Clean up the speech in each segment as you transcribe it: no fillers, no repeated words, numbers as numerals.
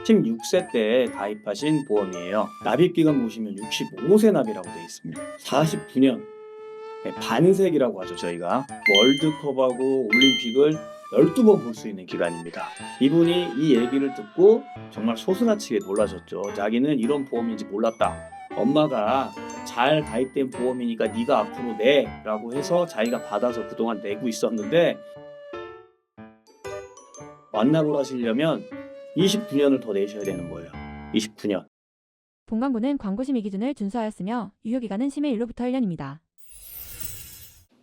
16세 때 가입하신 보험이에요. 납입기간 보시면 65세 납이라고 되어 있습니다. 49년 반세기라고 하죠. 저희가 월드컵하고 올림픽을 12번 볼 수 있는 기간입니다. 이분이 이 얘기를 듣고 정말 소스라치게 놀라셨죠. 자기는 이런 보험인지 몰랐다. 엄마가 잘 가입된 보험이니까 네가 앞으로 내 라고 해서 자기가 받아서 그동안 내고 있었는데, 완납을 하시려면 29년을 더 내셔야 되는 거예요. 29년. 본광고는 광고 심의 기준을 준수하였으며 유효기간은 심의 일로부터 1년입니다.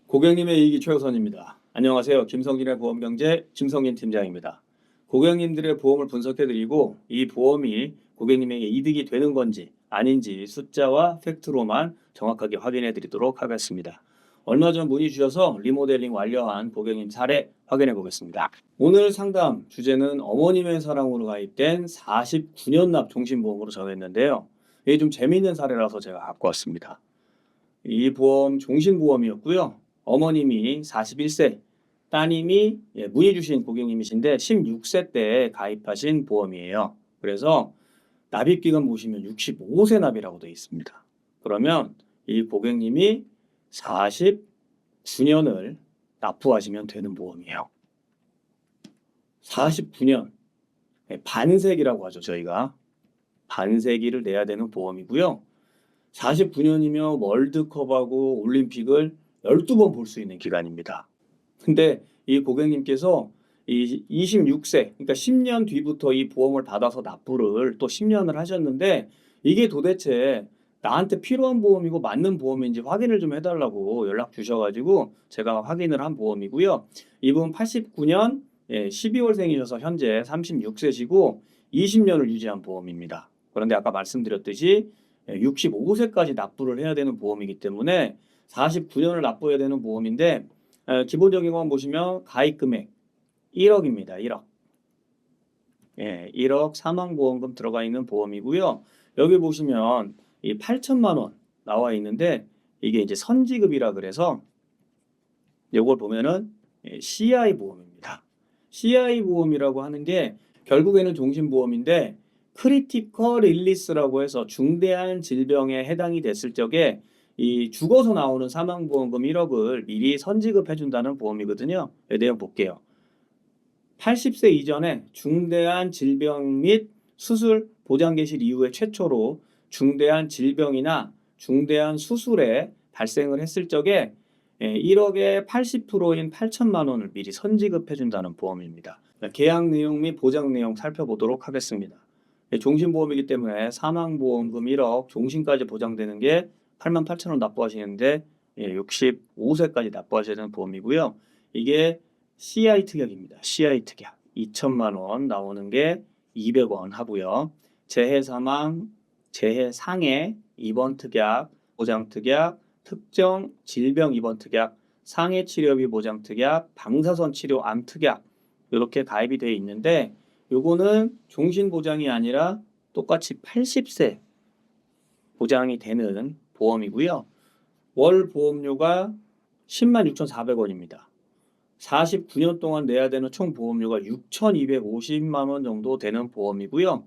고객님의 이익이 최우선입니다. 안녕하세요. 김성진의 보험경제 김성진 팀장입니다. 고객님들의 보험을 분석해드리고 이 보험이 고객님에게 이득이 되는 건지 아닌지 숫자와 팩트로만 정확하게 확인해드리도록 하겠습니다. 얼마 전 문의 주셔서 리모델링 완료한 고객님 사례 확인해 보겠습니다. 오늘 상담 주제는 어머님의 사랑으로 가입된 49년 납 종신보험으로 정했는데요. 이게 좀 재미있는 사례라서 제가 갖고 왔습니다. 이 보험 종신보험이었고요. 어머님이 41세, 따님이 문의 주신 고객님이신데 16세 때 가입하신 보험이에요. 그래서 납입기간 보시면 65세 납이라고 되어 있습니다. 그러면 이 고객님이 49년을 납부하시면 되는 보험이에요. 49년, 반세기라고 하죠. 저희가 반세기를 내야 되는 보험이고요. 49년이면 월드컵하고 올림픽을 12번 볼 수 있는 기간입니다. 근데 이 고객님께서 이 26세, 그러니까 10년 뒤부터 이 보험을 받아서 납부를 또 10년을 하셨는데, 이게 도대체 나한테 필요한 보험이고 맞는 보험인지 확인을 좀 해달라고 연락 주셔가지고 제가 확인을 한 보험이고요. 이분 89년 12월생이셔서 현재 36세시고 20년을 유지한 보험입니다. 그런데 아까 말씀드렸듯이 65세까지 납부를 해야 되는 보험이기 때문에 49년을 납부해야 되는 보험인데, 기본적인 건 보시면 가입 금액 1억입니다. 1억. 1억 사망보험금 들어가 있는 보험이고요. 여기 보시면 이 8천만 원 나와 있는데, 이게 이제 선지급이라 그래서 이걸 보면은 CI 보험입니다. CI 보험이라고 하는 게 결국에는 종신보험인데, 크리티컬 일리스라고 해서 중대한 질병에 해당이 됐을 적에 이 죽어서 나오는 사망보험금 1억을 미리 선지급해 준다는 보험이거든요. 내용 볼게요. 80세 이전에 중대한 질병 및 수술 보장 개시 이후에 최초로 중대한 질병이나 중대한 수술에 발생을 했을 적에 1억의 80%인 8천만 원을 미리 선지급해 준다는 보험입니다. 계약 내용 및 보장 내용 살펴보도록 하겠습니다. 종신보험이기 때문에 사망보험금 1억, 종신까지 보장되는 게 8만 8천 원 납부하시는데 65세까지 납부하셔야 되는 보험이고요. 이게 CI 특약입니다. CI 특약 2천만 원 나오는 게 200원 하고요. 재해 사망, 재해 상해 입원 특약, 보장 특약, 특정 질병 입원 특약, 상해 치료비 보장 특약, 방사선 치료 암 특약, 이렇게 가입이 되어 있는데, 요거는 종신 보장이 아니라 똑같이 80세 보장이 되는 보험이고요. 월 보험료가 10만 6,400원입니다. 49년 동안 내야 되는 총 보험료가 6,250만 원 정도 되는 보험이고요.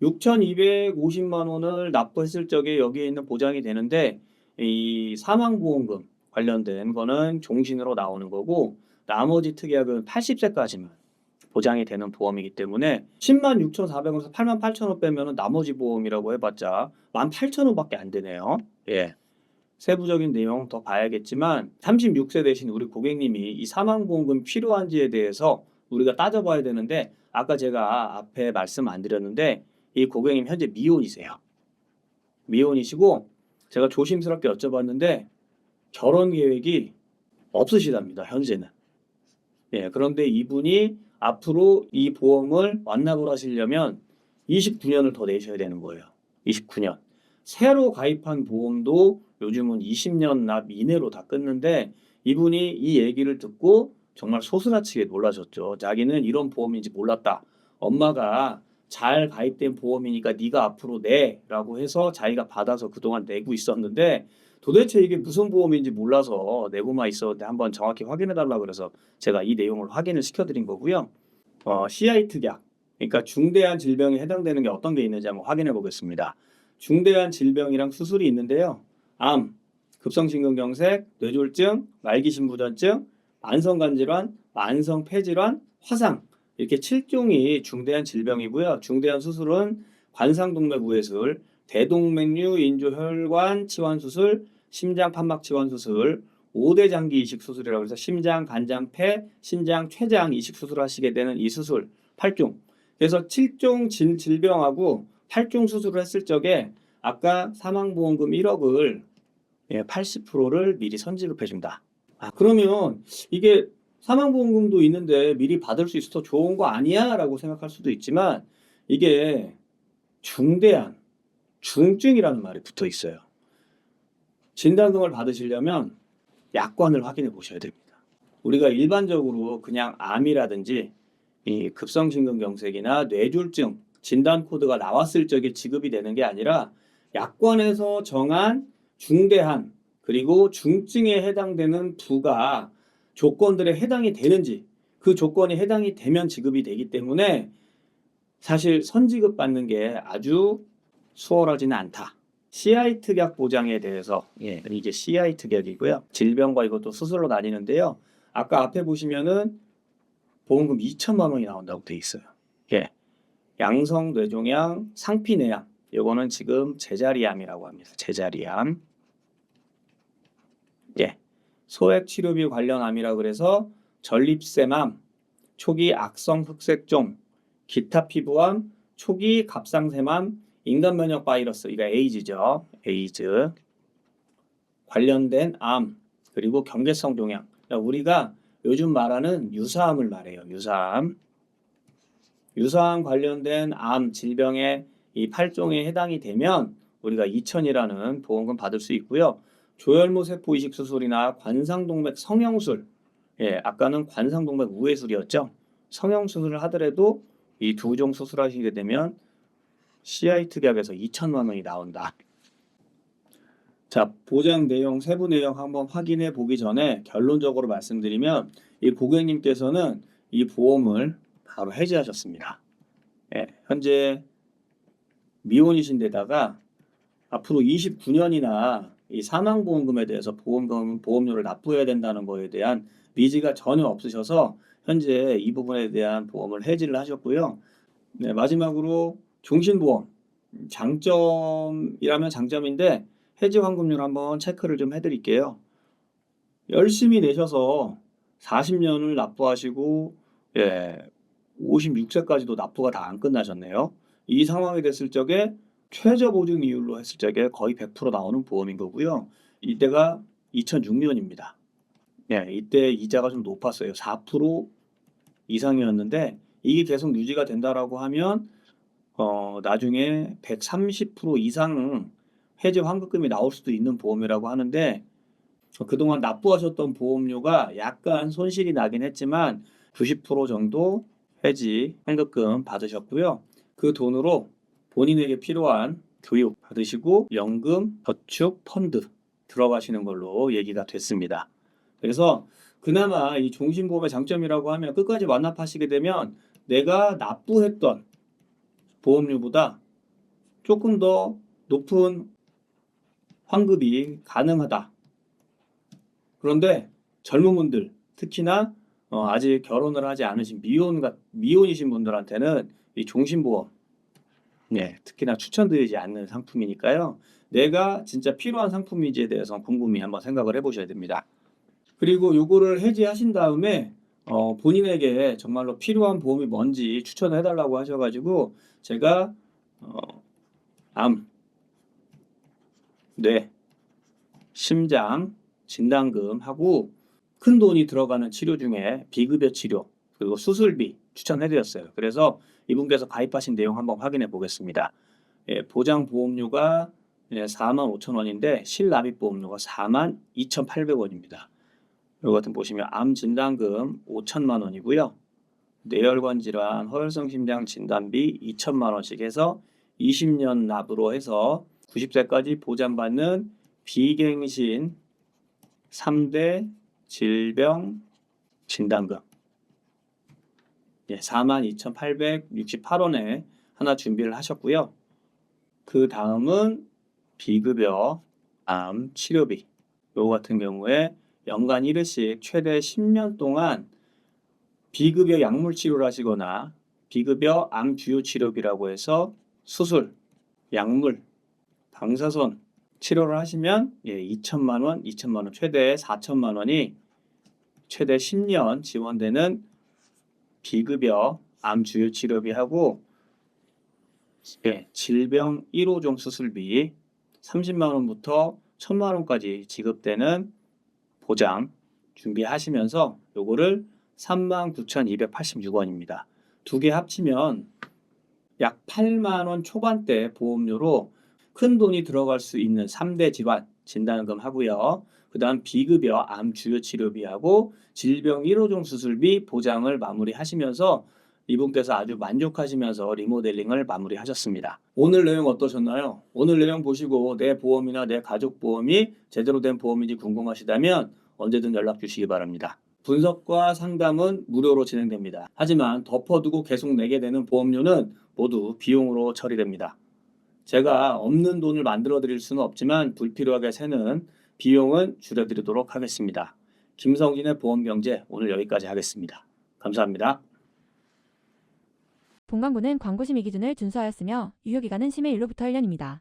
6,250만 원을 납부했을 적에 여기에 있는 보장이 되는데, 이 사망보험금 관련된 거는 종신으로 나오는 거고, 나머지 특약은 80세까지만 보장이 되는 보험이기 때문에 10만 6,400원에서 8만 8천 원 빼면 나머지 보험이라고 해봤자 18,000원밖에 안 되네요. 세부적인 내용 더 봐야겠지만 36세 되신 우리 고객님이 이 사망보험금 필요한지에 대해서 우리가 따져봐야 되는데, 아까 제가 앞에 말씀 안 드렸는데 이 고객님 현재 미혼이세요. 미혼이시고 제가 조심스럽게 여쭤봤는데 결혼 계획이 없으시답니다. 현재는. 그런데 이분이 앞으로 이 보험을 완납을 하시려면 29년을 더 내셔야 되는 거예요. 29년. 새로 가입한 보험도 요즘은 20년 납 이내로 다 끊는데, 이분이 이 얘기를 듣고 정말 소스라치게 놀라셨죠. 자기는 이런 보험인지 몰랐다. 엄마가 잘 가입된 보험이니까 네가 앞으로 내 라고 해서 자기가 받아서 그동안 내고 있었는데, 도대체 이게 무슨 보험인지 몰라서 내고만 있었는데 한번 정확히 확인해 달라고 그래서 제가 이 내용을 확인을 시켜드린 거고요. CI 특약 그러니까 중대한 질병에 해당되는 게 어떤 게 있는지 한번 확인해 보겠습니다. 중대한 질병이랑 수술이 있는데요. 암, 급성심근경색, 뇌졸중, 말기심부전증, 만성간질환, 만성폐질환, 화상 이렇게 7종이 중대한 질병이고요. 중대한 수술은 관상동맥우회술, 대동맥류 인조혈관 치환수술, 심장판막치환수술, 5대 장기 이식 수술이라고 해서 심장, 간장, 폐, 신장, 췌장 이식 수술하시게 되는 이 수술 8종. 그래서 7종 질병하고 8종 수술을 했을 적에 아까 사망보험금 1억을 80%를 미리 선지급해 준다. 그러면 이게 사망보험금도 있는데 미리 받을 수 있어서 좋은 거 아니야? 라고 생각할 수도 있지만 이게 중대한 중증이라는 말이 붙어 있어요. 진단금을 받으시려면 약관을 확인해 보셔야 됩니다. 우리가 일반적으로 그냥 암이라든지 이 급성심근경색이나 뇌졸중 진단 코드가 나왔을 적에 지급이 되는 게 아니라 약관에서 정한 중대한 그리고 중증에 해당되는 부가 조건들에 해당이 되는지 그 조건이 해당이 되면 지급이 되기 때문에 사실 선지급 받는 게 아주 수월하지는 않다. CI 특약 보장에 대해서 이게 CI 특약이고요. 질병과 이것도 수술로 나뉘는데요. 아까 앞에 보시면은 보험금 2천만 원이 나온다고 돼 있어요. 양성 뇌종양, 상피내암. 요거는 지금 제자리암이라고 합니다. 제자리암. 소액 치료비 관련 암이라 그래서 전립腺암, 초기 악성 흑색종, 기타 피부암, 초기 갑상샘암, 인간 면역 바이러스, 이거 에이즈죠. 에이즈. 관련된 암, 그리고 경계성 종양. 그러니까 우리가 요즘 말하는 유사암을 말해요. 유사암. 유사암 관련된 암 질병의 이 8종에 해당이 되면 우리가 2천이라는 보험금 받을 수 있고요. 조혈모 세포 이식 수술이나 관상동맥 성형술, 아까는 관상동맥 우회술이었죠. 성형수술을 하더라도 이 두 종 수술하시게 되면 CI 특약에서 2천만 원이 나온다. 자, 보장 내용, 세부 내용 한번 확인해 보기 전에 결론적으로 말씀드리면 이 고객님께서는 이 보험을 바로 해지하셨습니다. 현재 미혼이신 데다가 앞으로 29년이나 이 사망보험금에 대해서 보험료를 납부해야 된다는 거에 대한 니즈가 전혀 없으셔서 현재 이 부분에 대한 보험을 해지를 하셨고요. 마지막으로 종신보험. 장점이라면 장점인데 해지 환급률 한번 체크를 좀 해드릴게요. 열심히 내셔서 40년을 납부하시고 56세까지도 납부가 다 안 끝나셨네요. 이 상황이 됐을 적에 최저 보증 이율로 했을 적에 거의 100% 나오는 보험인 거고요. 이때가 2006년입니다. 이때 이자가 좀 높았어요. 4% 이상이었는데 이게 계속 유지가 된다라고 하면 나중에 130% 이상 해지 환급금이 나올 수도 있는 보험이라고 하는데 그동안 납부하셨던 보험료가 약간 손실이 나긴 했지만 90% 정도 해지 환급금 받으셨고요. 그 돈으로 본인에게 필요한 교육 받으시고 연금, 저축, 펀드 들어가시는 걸로 얘기가 됐습니다. 그래서 그나마 이 종신보험의 장점이라고 하면 끝까지 완납하시게 되면 내가 납부했던 보험료보다 조금 더 높은 환급이 가능하다. 그런데 젊은 분들, 특히나 아직 결혼을 하지 않으신 미혼이신 분들한테는 이 종신보험, 특히나 추천드리지 않는 상품이니까요. 내가 진짜 필요한 상품인지에 대해서 곰곰이 한번 생각을 해보셔야 됩니다. 그리고 요거를 해지하신 다음에 본인에게 정말로 필요한 보험이 뭔지 추천을 해달라고 하셔가지고 제가 암, 뇌, 심장 진단금하고 큰 돈이 들어가는 치료 중에 비급여 치료 그리고 수술비 추천해드렸어요. 그래서 이분께서 가입하신 내용 한번 확인해 보겠습니다. 보장 보험료가 45,000원인데 실납입 보험료가 42,800원입니다. 이거 같은 보시면 암 진단금 5천만 원이고요. 뇌혈관 질환, 허혈성 심장 진단비 2천만 원씩 해서 20년 납으로 해서 90세까지 보장받는 비갱신 3대 질병 진단금. 42,868원에 하나 준비를 하셨고요. 그 다음은 비급여 암 치료비. 요거 같은 경우에 연간 1회씩 최대 10년 동안 비급여 약물 치료를 하시거나 비급여 암 주요 치료비라고 해서 수술, 약물, 방사선 치료를 하시면 2천만 원, 최대 4천만 원이 최대 10년 지원되는 비급여 암 주요 치료비하고 질병 1호종 수술비 30만 원부터 1천만 원까지 지급되는 보장 준비하시면서 요거를 39,286원입니다. 두 개 합치면 약 8만 원 초반대 보험료로 큰 돈이 들어갈 수 있는 3대 질환 진단금 하고요. 그 다음 비급여 암 주요 치료비하고 질병 1호종 수술비 보장을 마무리하시면서 이분께서 아주 만족하시면서 리모델링을 마무리하셨습니다. 오늘 내용 어떠셨나요? 오늘 내용 보시고 내 보험이나 내 가족 보험이 제대로 된 보험인지 궁금하시다면 언제든 연락 주시기 바랍니다. 분석과 상담은 무료로 진행됩니다. 하지만 덮어두고 계속 내게 되는 보험료는 모두 비용으로 처리됩니다. 제가 없는 돈을 만들어 드릴 수는 없지만 불필요하게 새는 비용은 줄여드리도록 하겠습니다. 김성진의 보험경제 오늘 여기까지 하겠습니다. 감사합니다. 본광고는 광고 심의 기준을 준수하였으며 유효기간은 심의 일로부터 1년입니다.